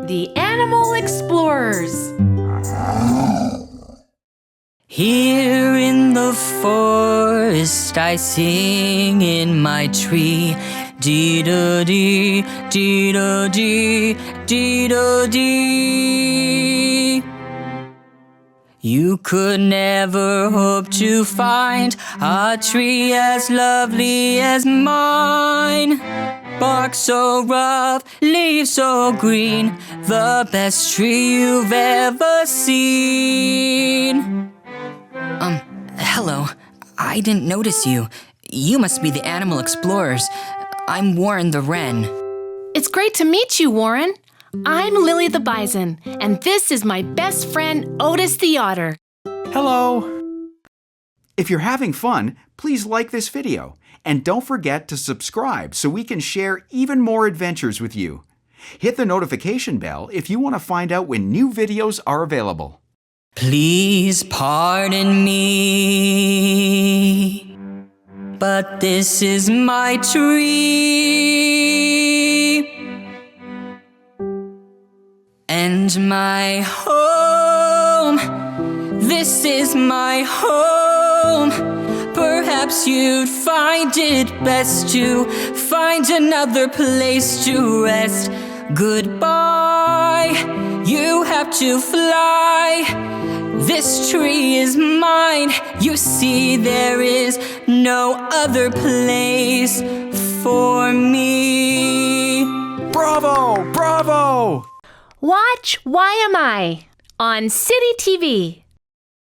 the Animal Explorers. Here in the forest I sing in my tree. Dee-da-dee, dee-da-dee, dee-da-dee. You could never hope to find a tree as lovely as mine. Bark so rough, leaves so green, the best tree you've ever seen. Hello. I didn't notice you. You must be the Animal Explorers. I'm Warren the Wren. It's great to meet you, Warren. I'm Lily the Bison, and this is my best friend, Otis the Otter. Hello! If you're having fun, please like this video. And don't forget to subscribe so we can share even more adventures with you. Hit the notification bell if you want to find out when new videos are available. Please pardon me, but this is my tree and my home. This is my home. Perhaps you'd find it best to find another place to rest. Goodbye, you have to fly. This tree is mine. You see, there is no other place for me. Bravo! Bravo! Watch Why Am I on City TV.